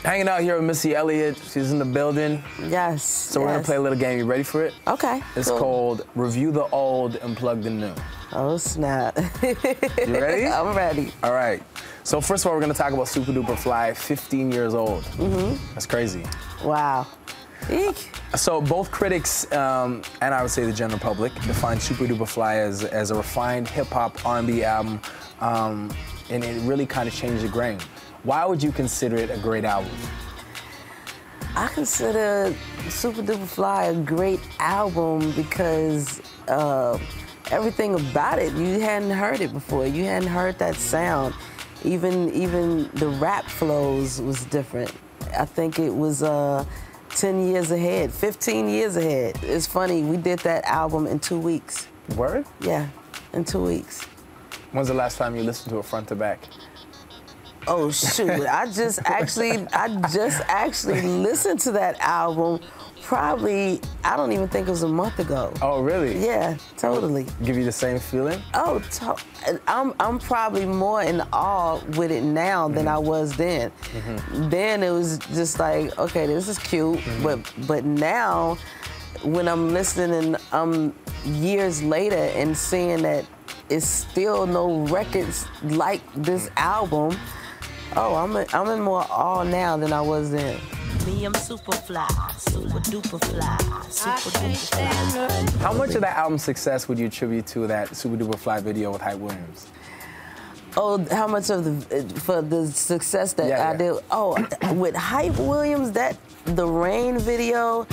Hanging out here with Missy Elliot. She's in the building. Yes. So we're gonna play a little game. You ready for it? Okay. It's called Review the Old and Plug the New. Oh, snap. You ready? I'm ready. All right. So first of all, we're gonna talk about Supa Dupa Fly, 15 years old. That's crazy. Wow. Eek. So both critics and I would say the general public define Supa Dupa Fly as a refined hip-hop R&B album, and it really kind of changed the game. Why would you consider it a great album? I consider Supa Dupa Fly a great album because everything about it, you hadn't heard it before. You hadn't heard that sound. Even the rap flows was different. I think it was 10 years ahead, 15 years ahead. It's funny, we did that album in 2 weeks. Word? Yeah, in 2 weeks. When's the last time you listened to it front to back? Oh shoot, I just actually listened to that album probably, I don't even think it was a month ago. Oh, really? Yeah, totally. Give you the same feeling? Oh, I'm probably more in awe with it now than I was then. Then it was just like, okay, this is cute, but now when I'm listening and I'm years later and seeing that it's still no records like this album, oh, I'm in more awe now than I was then. Me, I'm super fly, super duper fly, super duper fly. How much of that album's success would you attribute to that Supa Dupa Fly video with Hype Williams? Oh, how much of the success that I did? Oh, with Hype Williams, the Rain video,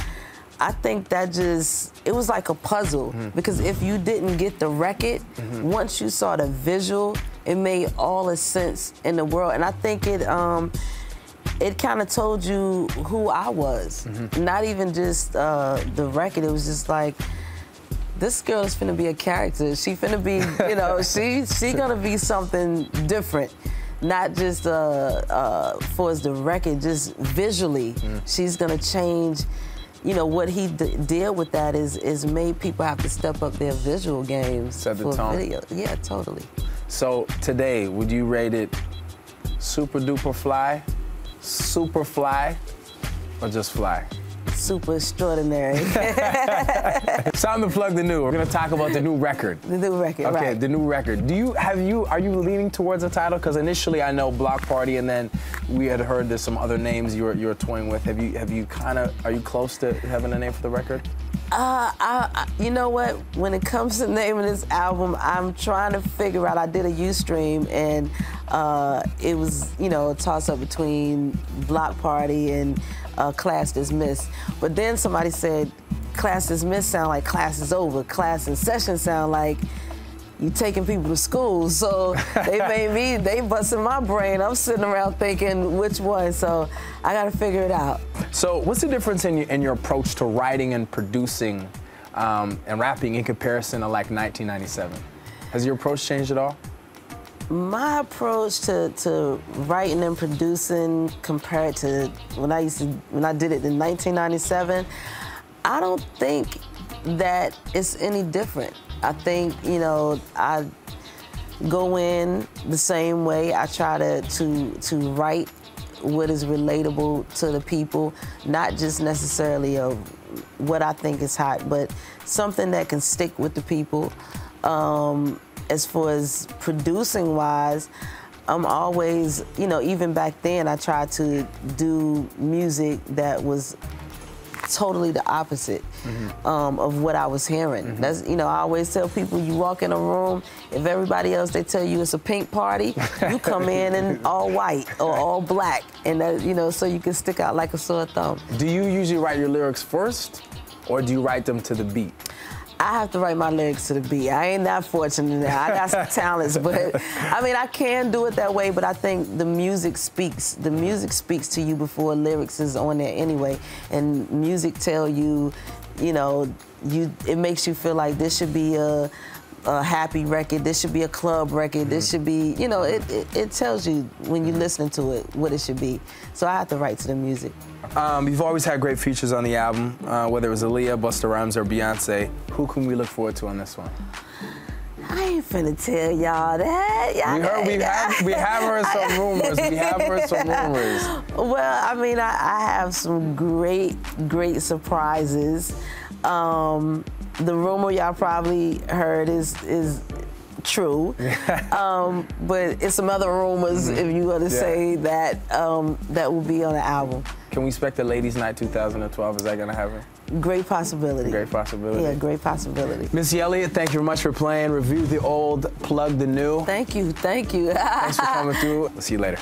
I think that it was like a puzzle. Because if you didn't get the record, once you saw the visual, it made all the sense in the world. And I think it kind of told you who I was. Not even just the record, it was just like, this girl is finna be a character. She finna be, you know, she gonna be something different. Not just for the record, just visually. She's gonna change. You know, what he did with that is made people have to step up their visual games. Set the tone. Video. Yeah, totally. So today, would you rate it Supa Dupa Fly, Super Fly, or just Fly? Super extraordinary. It's time to plug the new. We're gonna talk about the new record. The new record, okay, right. The new record. Are you leaning towards a title? Because initially I know Block Party, and then we had heard there's some other names you're toying with. Are you close to having a name for the record? You know what? When it comes to naming this album, I'm trying to figure out. I did a Ustream, and it was, you know, a toss-up between Block Party and Class Dismissed. But then somebody said, Class Dismissed sound like class is over. Class in session sound like you taking people to school. So they busting my brain. I'm sitting around thinking which one. So I got to figure it out. So what's the difference in your approach to writing and producing and rapping in comparison to like 1997? Has your approach changed at all? My approach to writing and producing compared to when I did it in 1997, I don't think that it's any different. I think, you know, I go in the same way. I try to write what is relatable to the people, not just necessarily of what I think is hot, but something that can stick with the people. As far as producing wise, I'm always, you know, even back then I tried to do music that was totally the opposite of what I was hearing. That's, you know, I always tell people, you walk in a room, if everybody else, they tell you it's a pink party, you come in all white or all black, and that, you know, so you can stick out like a sore thumb. Do you usually write your lyrics first, or do you write them to the beat? I have to write my lyrics to the beat. I ain't that fortunate now. I got some talents, but I mean, I can do it that way, but I think the music speaks. The music speaks to you before lyrics is on there anyway. And music tell you, you know, it makes you feel like this should be a happy record, this should be a club record, this should be, you know, it tells you when you're listening to it what it should be. So I have to write to the music. You've always had great features on the album, whether it was Aaliyah, Busta Rhymes, or Beyonce. Who can we look forward to on this one? I ain't finna tell y'all that. We have heard some rumors. We have heard some rumors. Well, I mean, I have some great surprises. The rumor y'all probably heard is true, but it's some other rumors, if you want to say that, that will be on the album. Can we expect a Ladies' Night 2012? Is that going to happen? Great possibility. Great possibility. Yeah, great possibility. Missy Elliot, thank you very much for playing. Review the old, plug the new. Thank you. Thanks for coming through. We'll see you later.